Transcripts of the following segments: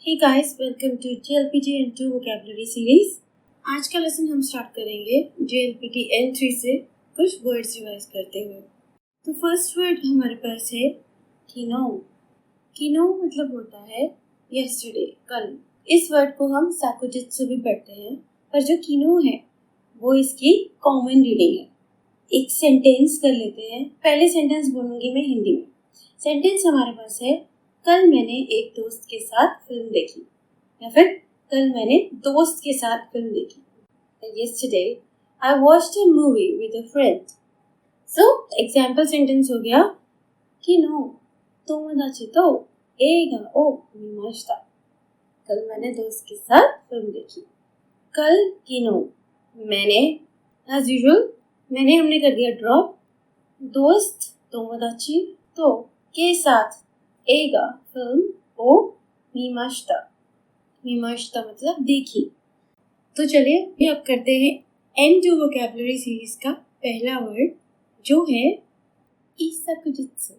Hey guys, welcome to JLPT N2 vocabulary series. आज का lesson हम स्टार्ट करेंगे JLPT N3 से कुछ वर्ड्स रिवाइज करते हुए। तो फर्स्ट वर्ड हमारे पास है किनो। किनो मतलब होता है yesterday, कल। इस वर्ड को हम साकुजित्सु भी पढ़ते हैं, पर जो किनो है वो इसकी कॉमन रीडिंग है। एक सेंटेंस कर लेते हैं। पहले सेंटेंस बोलूंगी मैं हिंदी में। सेंटेंस हमारे पास है कल मैंने एक दोस्त के साथ फिल्म देखी, या फिर कल मैंने दोस्त के साथ फिल्म देखी। Yesterday I watched a movie with a friend. So example sentence हो गया किनो तोमोदाची तो एगा ओ मिमाशिता। कल मैंने दोस्त के साथ फिल्म देखी। कल किनो मैंने as usual मैंने हमने कर दिया ड्रॉप। दोस्त तोमोदाची तो के साथ एगा फिल्म ओ मीमाशिता। मीमाशिता मतलब देखी। तो चलिए अभी अब करते हैं N2 वोकैबुलरी सीरीज का पहला वर्ड जो है इसाकुजित्सु।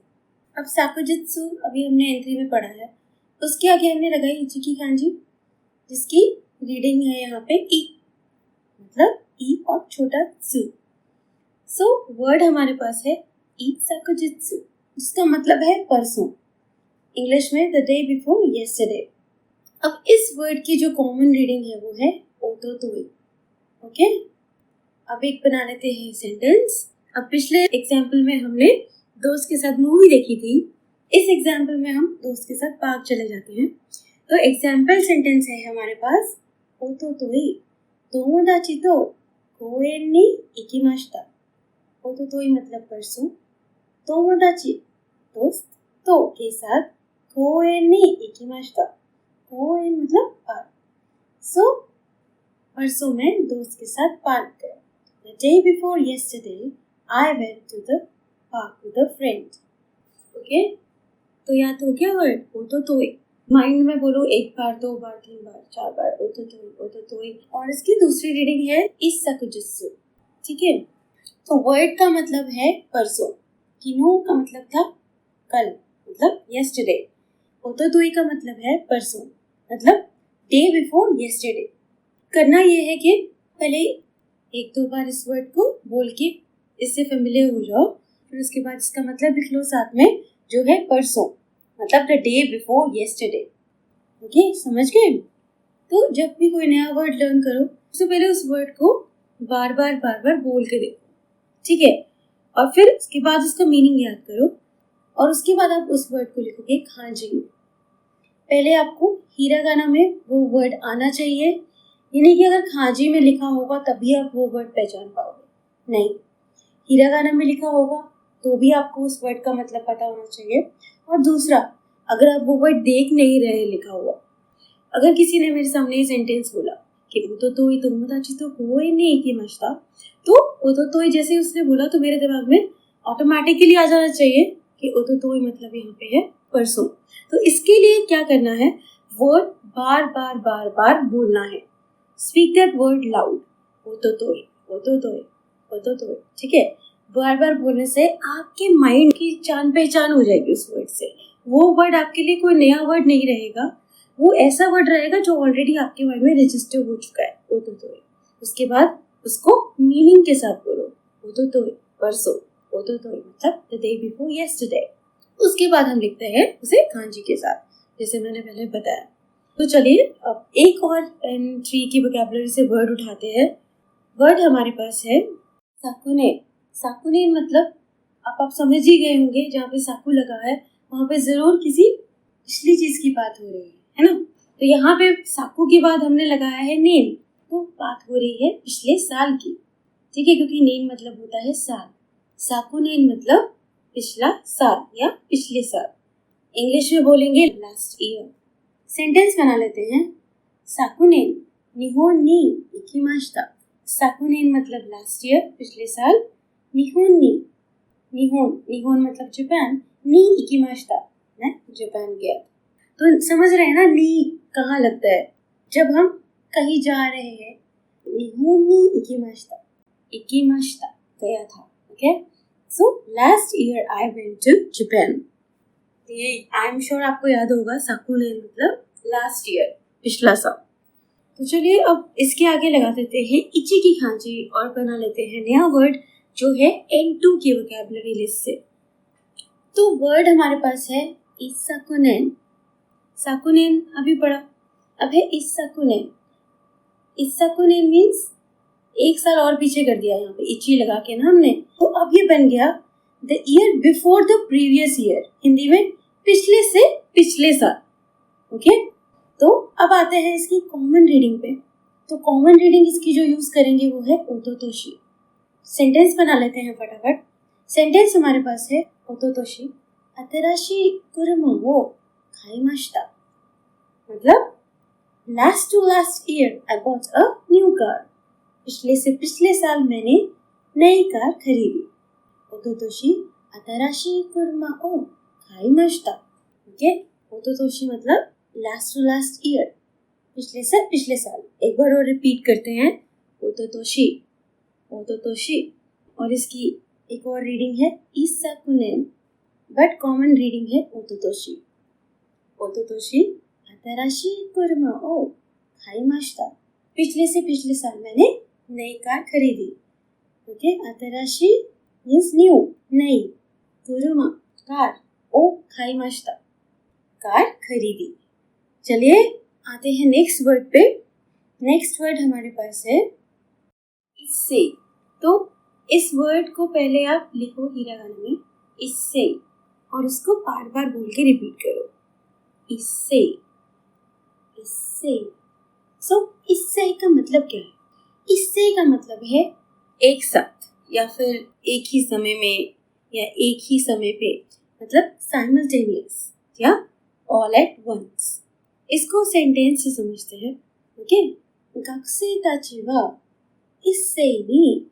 अब साकुजित्सु अभी हमने N3 में पढ़ा है, उसके आगे हमने लगाई इचिकी कांजी जिसकी रीडिंग है यहाँ पे ई, मतलब ई और छोटा सु। सो वर्ड हमारे पास है इसाकुजित्सु जिसका मतलब है परसों, इंग्लिश में द डे बिफोर येस्टरडे। अब इस वर्ड की जो कॉमन रीडिंग है वो है ओतोतोई। ओके, अब एक बना लेते हैं सेंटेंस। अब पिछले एग्जाम्पल में हमने दोस्त के साथ मूवी देखी थी, इस एग्जाम्पल में हम दोस्त के साथ पार्क चले जाते हैं। तो एग्जाम्पल सेंटेंस है हमारे पास ओतोतोई तोमोदाची तो कोएन नि इकिमाशिता। ओतोतोई मतलब परसों, तोमोदाची दोस्त, तो के साथ कोएन नि इकिमाशिता। कोएन मतलब पार्क। सो परसों मैं दोस्त के साथ पार्क गया। The day before yesterday, I went to the park with a friend. Okay, तो याद हो गया वर्ड ओतोतोई। माइंड में बोलो एक बार, दो बार, तीन बार, चार बार ओतोतोई ओतोतोई। और इसकी दूसरी रीडिंग है इसाकुजित्सु। ठीक है, तो वर्ड का मतलब है परसों, किनो का मतलब था कल, मतलब yesterday। ओतोतोई का मतलब है परसों, मतलब डे बिफोर yesterday। करना ये है कि पहले एक दो बार इस वर्ड को बोल के इससे फेमिलियर हो जाओ, फिर उसके बाद इसका मतलब लिख लो साथ में जो है परसों, मतलब the day before yesterday। Okay, समझ गए? तो जब भी कोई नया वर्ड लर्न करो उससे पहले उस वर्ड को बार बार बोल के देखो, ठीक है? और फिर उसके बाद उसका मीनिंग याद करो और उसके बाद आप उस वर्ड को लिखोगे खांजी में। पहले आपको हिरागाना में वो वर्ड आना चाहिए, यानी कि अगर खांजी में लिखा होगा तभी आप वो वर्ड पहचान पाओगे। नहीं, हिरागाना में लिखा होगा तो भी आपको उस वर्ड का मतलब पता होना चाहिए। और दूसरा, अगर आप वो वर्ड देख नहीं रहे लिखा हुआ, अगर किसी ने मेरे सामने ये सेंटेंस बोला कि ओतोतोई तोमोदाची तो कोएन नि इकिमाशिता, तो ओतोतोई जैसे उसने बोला तो मेरे दिमाग में ऑटोमेटिकली आ जाना चाहिए कि ओतोतोई मतलब यहाँ पे है परसों। तो इसके लिए क्या करना है, वर्ड बार बोलना है। स्पीक दैट वर्ड लाउड, ओतोतोई ओतोतोई ओतोतोई। ठीक है, बार बोलने से आपके माइंड की जान पहचान हो जाएगी उस वर्ड से। वो वर्ड आपके लिए कोई नया वर्ड नहीं रहेगा, वो ऐसा वर्ड रहेगा जो ऑलरेडी आपके माइंड में रजिस्टर हो चुका है, ओतोतोई। उसके बाद उसको मीनिंग के साथ बोलो, ओतोतोई परसों, ओतोतोई मतलब द डे बिफोर येस्टरडे। उसके बाद हम लिखते हैं उसे कांजी के साथ, जैसे मैंने पहले बताया। तो चलिए अब एक और N3 की वोकैबुलरी से वर्ड उठाते हैं। वर्ड हमारे पास है साकुने। साकुने मतलब आप समझ ही गए होंगे, जहाँ पे साकु लगा है वहाँ पे जरूर किसी पिछली चीज की बात हो रही है ना? तो यहाँ पे साकु के बाद हमने लगाया है नेन, तो बात हो रही है पिछले साल की। ठीक है, क्योंकि नेन मतलब होता है साल। साकुनेन मतलब पिछला साल या पिछले साल। इंग्लिश में बोलेंगे लास्ट ईयर। सेंटेंस बना लेते हैं। साकुनेन निहोन नि इकिमाशिता। साकुनेन मतलब लास्ट ईयर, पिछले साल। निहोन नि, निहोन मतलब जापान, नि इकिमाशिता मैं जापान गया। तो समझ रहे हैं ना नी कहाँ लगता है? जब हम कहीं जा रहे हैं, निहोन नि इकिमाशिता, इकिमाशिता गया था। Okay, so last year I went to Japan. I am sure आपको याद होगा साकुनेन मतलब लास्ट ईयर, पिछला साल। तो चलिए अब इसके आगे लगा देते हैं इची की खांची और बना लेते हैं नया वर्ड जो है N2 की वोकैबुलरी लिस्ट से। तो वर्ड हमारे पास है इसाकुनेन। साकुनेन अभी पढ़ा, अब है इसाकुनेन। इसाकुनेन मीन्स एक साल और पीछे कर दिया यहाँ पे इची लगा के ना हमने। तो अब ये बन गया the year before the previous year, Hindi में पिछले से पिछले साल। ओके, तो अब आते हैं इसकी कॉमन रीडिंग पे। तो कॉमन रीडिंग इसकी जो यूज करेंगे वो है ओतोतोशी। सेंटेंस बना लेते हैं फटाफट। सेंटेंस हमारे पास है ओतोतोशी अतराशी कुरुमा वो खाइमाशिता। मतलब last to last year I bought a new car. पिछले से पिछले साल मैंने नई कार खरीदी। ओतोतोशी अतराशी कुरुमा ओ खाइमाशिता। ओके, ओतोतोशी मतलब लास्ट टू लास्ट ईयर, पिछले से पिछले साल। एक बार और रिपीट करते हैं, ओतोतोशी ओतोतोशी। और इसकी एक और रीडिंग है इसाकुनेन, बट कॉमन रीडिंग है ओतोतोशी। ओतोतोशी अतराशी कुरुमा ओ खाइमाशिता। पिछले से पिछले साल मैंने नई कार खरीदी। ओके, अतराशी मीन्स न्यू, नई, कुरुमा कार, ओ खाइमाशिता कार खरीदी। चलिए आते हैं नेक्स्ट वर्ड पे। नेक्स्ट वर्ड हमारे पास है इससे। तो इस वर्ड को पहले आप लिखो हिरागाना में इससे, और उसको बार बार बोल के रिपीट करो, इससे इससे। सो इससे का मतलब क्या है? इससे का मतलब है एक साथ या फिर एक ही समय में या एक ही समय पे, मतलब साइमल्टेनियस या ऑल एट वंस। इसको सेंटेंस से समझते हैं। ओके, गकुसेई ताची वा इस्सेई नि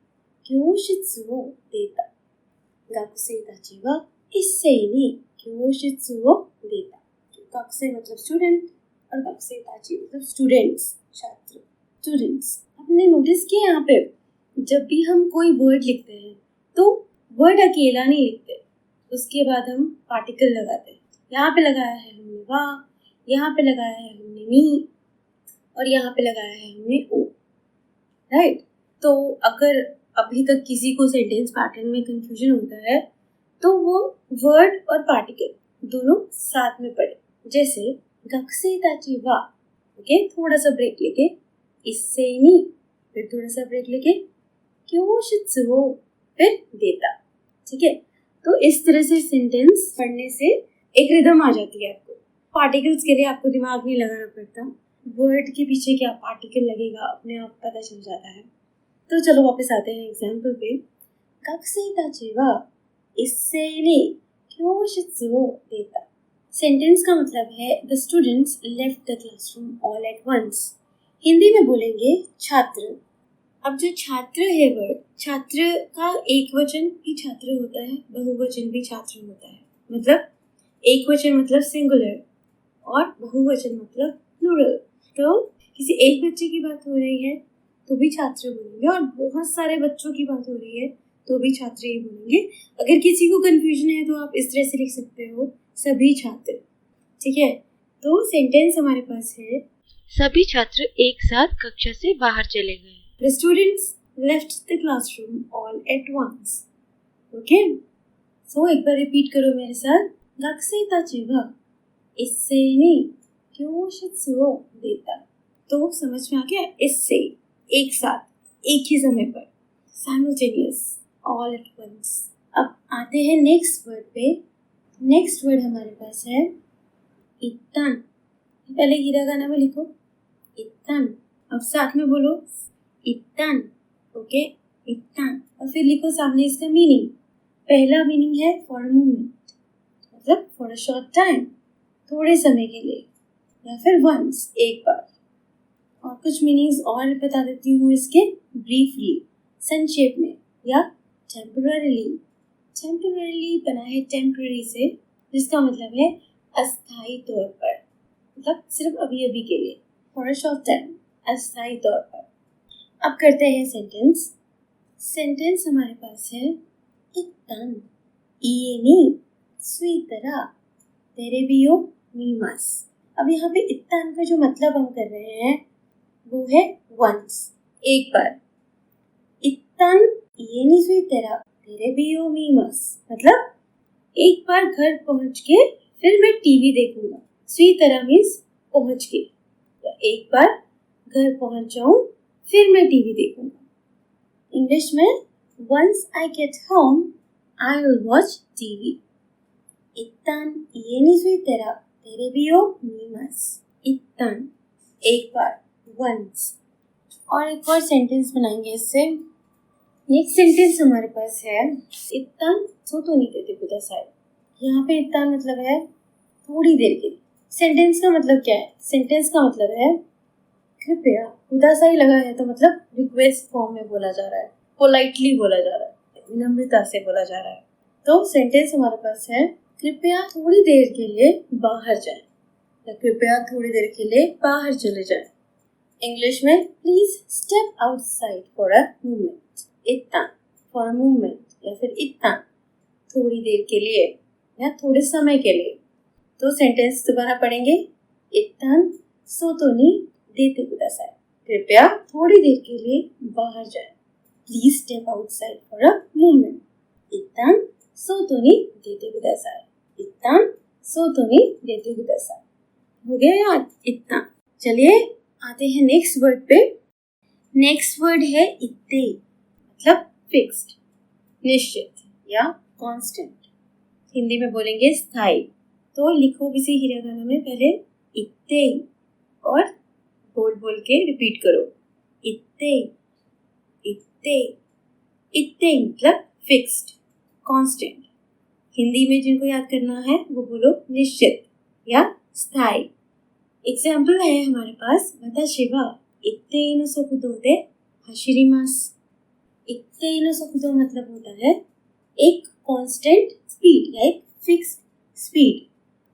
क्योशित्सु ओ देता। गकुसेई ताची वा इस्सेई नि क्योशित्सु ओ देता। गकुसेई मतलब स्टूडेंट और गकुसेई ताची मतलब स्टूडेंट्स, छात्र, स्टूडेंट्स। आपने नोटिस किया यहाँ पे जब भी हम कोई वर्ड लिखते हैं तो वर्ड अकेला नहीं लिखते, उसके बाद हम पार्टिकल लगाते हैं। यहाँ पे लगाया है हमने वा, यहाँ पे लगाया है हमने नी, और यहाँ पे लगाया है हमने ओ। राइट, तो अगर अभी तक किसी को सेंटेंस पैटर्न में कंफ्यूजन होता है तो वो वर्ड और पार्टिकल दोनों साथ में पढ़े। जैसे गकुसेई ताची वा, ओके, थोड़ा सा ब्रेक लेके इस्सेई नि, फिर थोड़ा सा ब्रेक लेके क्योशित्सु ओ, फिर देता। ठीक है, तो इस तरह से सेंटेंस पढ़ने से एक रिदम आ जाती है आपको। पार्टिकल्स के लिए आपको दिमाग नहीं लगाना पड़ता, वर्ड के पीछे क्या पार्टिकल लगेगा अपने आप पता चल जाता है। तो चलो वापस आते हैं एग्जाम्पल पे। गकुसेई ताची वा इस्सेई नि क्योशित्सु ओ देता। सेंटेंस का मतलब है the students left the classroom all at once. Hindi में बोलेंगे छात्र। अब जो छात्र है वर्ड, छात्र का एक वचन भी छात्र होता है, बहुवचन भी छात्र होता है। मतलब एक वचन मतलब सिंगुलर और बहुवचन मतलब प्लूरल। तो किसी एक बच्चे की बात हो रही है तो भी छात्र बोलेंगे, और बहुत सारे बच्चों की बात हो रही है तो भी छात्र ही बोलेंगे। अगर किसी को कंफ्यूजन है तो आप इस तरह से लिख सकते हो, सभी छात्र। ठीक है, तो सेंटेंस हमारे पास है सभी छात्र एक साथ कक्षा से बाहर चले गए। The students left the classroom all at once. Okay? So एक बार रिपीट करो मेरे साथ। गकुसेई ताची वा इस्सेई नि क्योशित्सु ओ देता। तो समझ में आ गया? इससे, एक साथ, एक ही समय पर, simultaneous, all at once। अब आते हैं नेक्स्ट वर्ड पे। नेक्स्ट वर्ड हमारे पास है इत्तान। पहले हिरागाना में लिखो इत्तान, अब साथ में बोलो इत्तान। ओके, इत्तान, और फिर लिखो सामने इसका मीनिंग। पहला मीनिंग है फॉर अ मोमेंट, मतलब फॉर अ शॉर्ट टाइम, थोड़े समय के लिए, या फिर वंस, एक बार। और कुछ मीनिंग्स और बता देती हूँ इसके ब्रीफली, संक्षेप में, या टेम्पररीली। टेम्पररीली बना है टेम्पररी से, जिसका मतलब है अस्थायी तौर पर, मतलब सिर्फ अभी अभी के लिए, फॉर अ शॉर्ट टाइम, अस्थायी तौर पर। अब करते हैं सेंटेंस। सेंटेंस हमारे पास है इत्तान इए नि सुइतरा तेरेबी ओ मीमास। अब यहाँ पे इत्तान का जो मतलब हम कर रहे हैं वो है वंस, एक बार। इत्तान ये नहीं सुई तेरा तेरे भी यो मीमस, मतलब एक बार घर पहुंच के फिर मैं टीवी देखूंगा। सुई तरह मीन्स पहुंच के, तो एक बार घर पहुंच जाऊं फिर मैं टीवी देखूंगा। इंग्लिश में once I get home I will watch TV. इत्तान ये नहीं सुई तेरा तेरे भी यो मीमस। इत्तान एक बार, वंस। और एक और सेंटेंस बनाएंगे इससे। नेक्स्ट सेंटेंस हमारे पास है इत्तान सोतो नहीं देते कुदासाई। यहाँ पे इत्तान मतलब है थोड़ी देर के लिए। सेंटेंस का मतलब क्या है? सेंटेंस का मतलब है कृपया। कुदासाई लगा है तो मतलब रिक्वेस्ट फॉर्म में बोला जा रहा है, पोलाइटली बोला जा रहा है, विनम्रता से बोला जा रहा है। तो सेंटेंस हमारे पास है कृपया थोड़ी देर के लिए बाहर जाएं, या कृपया थोड़ी देर के लिए बाहर चले जाएं। इंग्लिश में please step outside for a moment. इत्तान फॉर अ मोमेंट, या फिर इत्तान थोड़ी देर के लिए या थोड़े समय के लिए। तो सेंटेंस दोबारा पढ़ेंगे। इत्तान सोतो नि देते कुदासाई, कृपया थोड़ी देर के लिए बाहर जाएं। Please step outside for a moment. इत्तान सोतो नि देते कुदासाई। इत्तान सोतो नि देते कुदासाई। हो गया याद इत्तान। चलिए आते हैं नेक्स्ट वर्ड पे। नेक्स्ट वर्ड है इत्ते, मतलब फिक्स्ड, निश्चित या कांस्टेंट। हिंदी में बोलेंगे स्थायी। तो लिखो किसी हिरागाना में पहले इत्ते और बोल बोल के रिपीट करो। इत्ते, इत्ते, इत्ते मतलब फिक्स्ड, कांस्टेंट। हिंदी में जिनको याद करना है वो बोलो निश्चित या स्थायी। एग्जाम्पल है हमारे पास वताशी वा इत्ते नो सोकुदो दे हाशिरिमासु। इत्ते नो सोकुदो मतलब होता है एक कांस्टेंट स्पीड या एक फिक्स्ड स्पीड।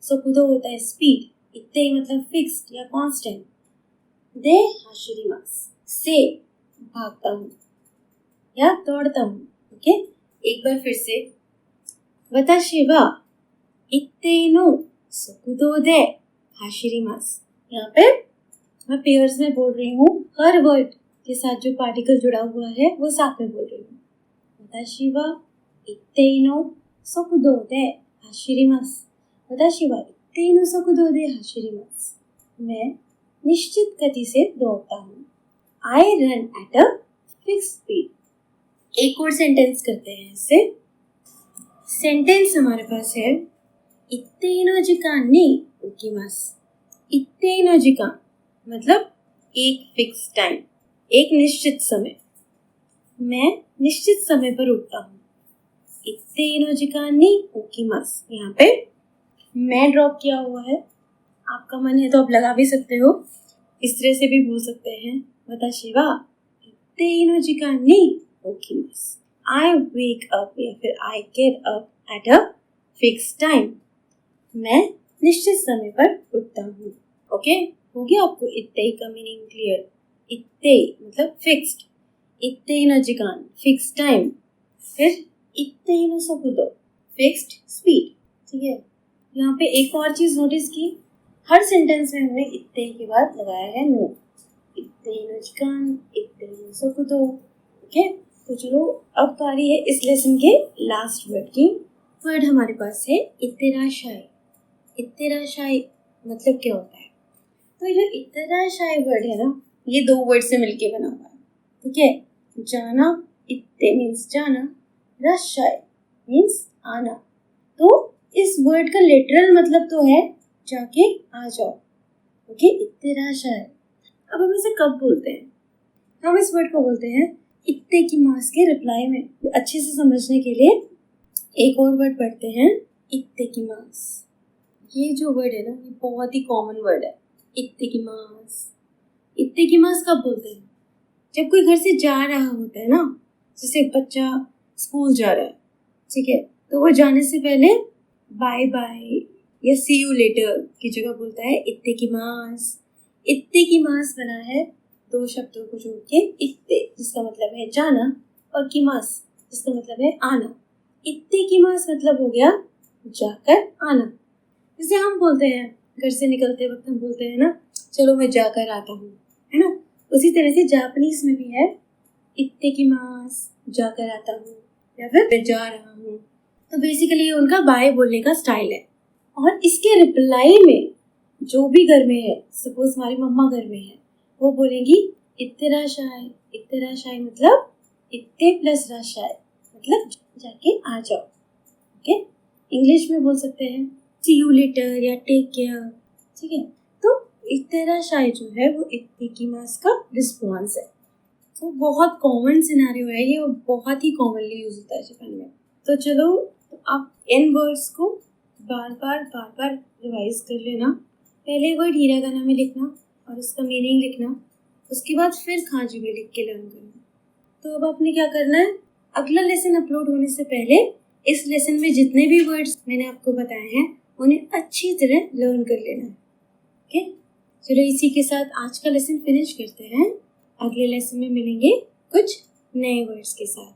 सोकुदो होता है स्पीड, इत्ते मतलब फिक्स्ड या कांस्टेंट। दे हाशिरिमासु से भागता हूँ या दौड़ता हूँ। ओके, एक बार फिर से। वताशी वा इत्ते नो सोकुदो दे हाशिरिमासु। यहाँ पे मैं पेयर्स में बोल रही हूँ, हर वर्ड के साथ जो पार्टिकल जुड़ा हुआ है वो साथ में बोल रही हूँ। वताशी वा इत्ते नो सोकुदो दे हाशिरिमासु। वताशी वा इत्ते नो सोकुदो दे हाशिरिमासु। मैं निश्चित गति से दौड़ता हूँ। I run at a fixed speed. एक और सेंटेंस करते हैं इससे। सेंटेंस हमारे पास है इत्ते नो जिकान नि उकिमासु। इत्ते नो जिकान मतलब एक फिक्स टाइम, एक निश्चित समय। मैं निश्चित समय पर उठता हूँ। इत्ते नो जिकान नि उकिमासु। यहाँ पे मैं ड्रॉप किया हुआ है, आपका मन है तो आप लगा भी सकते हो, इस तरह से भी बोल सकते हैं। वताशी वा इत्ते नो जिकान नि उकिमासु। आई वेक अप या फिर I get up at a fix time. मैं निश्चित समय पर उठता हूँ। ओके, हो गया आपको इत्ते का मीनिंग क्लियर। इत्ते मतलब फिक्स्ड, इत्ते नो जिकान फिक्स टाइम, फिर इत्ते नो सोकुदो फिक्स्ड स्पीड। ठीक है, यहाँ पे एक और चीज नोटिस की, हर सेंटेंस में हमने इत्ते के बाद लगाया है नो। इत्ते नो जिकान, इत्ते नो सोकुदो। ओके, तो चलो अब बारी है इस लेसन के लास्ट वर्ड की। वर्ड हमारे पास है इत्तेराशाई। इत्तेराशाई मतलब क्या होता है? तो जो इत्तेराशाई वर्ड है ना, ये दो वर्ड से मिलके बना हुआ है। ठीक है, जाना, इत्ते मीन्स जाना, राशाई मीन्स आना। तो इस वर्ड का लिटरल मतलब तो है जाके आ जाओ। ओके, इत्तेराशाई। अब हम इसे कब बोलते हैं? हम इस वर्ड को बोलते हैं इत्ते की मास के रिप्लाई में। अच्छे से समझने के लिए एक और वर्ड पढ़ते हैं, इत्ते की मास। ये जो वर्ड है ना, ये बहुत ही कॉमन वर्ड है, इत्ते की मास। इत्ते की मास कब बोलते हैं? जब कोई घर से जा रहा होता है ना, जैसे बच्चा स्कूल जा रहा है, ठीक है, तो वो जाने से पहले बाय बाय या सी यू लेटर की जगह बोलता है इत्ते की मास। इत्ते की मास बना है दो शब्दों को जोड़ के, इत्ते जिसका मतलब है जाना और की मास जिसका मतलब है आना। इत्ते की मास मतलब हो गया जाकर आना। जैसे हम बोलते हैं घर से निकलते वक्त हम बोलते हैं ना, चलो मैं जाकर आता हूँ, है ना। उसी तरह से जापानीज में भी है इत्तेकिमास, जाकर आता हूँ, या फिर मैं जा रहा हूँ। तो बेसिकली ये उनका बाय बोलने का स्टाइल है। और इसके रिप्लाई में जो भी घर में है, सपोज हमारी मम्मा घर में है, वो बोलेंगी इत्तेराशाय। इत्तेराशाय मतलब इत्ते प्लस राशाय, मतलब जाके आ जाओ। ओके, इंग्लिश में बोल सकते हैं सी यू लेटर या टेक केयर, ठीक है। तो इत्तेराशाय जो है वो इत्तेकिमास का रिस्पॉन्स है। तो बहुत कॉमन सिनेरियो है ये, और बहुत ही कॉमनली यूज होता है जापान में। तो चलो आप इन वर्ड्स को बार बार रिवाइज कर लेना। पहले वर्ड हिरागाना में लिखना और उसका मीनिंग लिखना, उसके बाद फिर खांजी में लिख के लर्न करना। तो अब आपने क्या करना है, अगला लेसन अपलोड होने से पहले इस लेसन में जितने भी वर्ड्स मैंने आपको बताए हैं उन्हें अच्छी तरह लर्न कर लेना है। ओके, चलो इसी के साथ आज का लेसन फिनिश करते हैं। अगले लेसन में मिलेंगे कुछ नए वर्ड्स के साथ।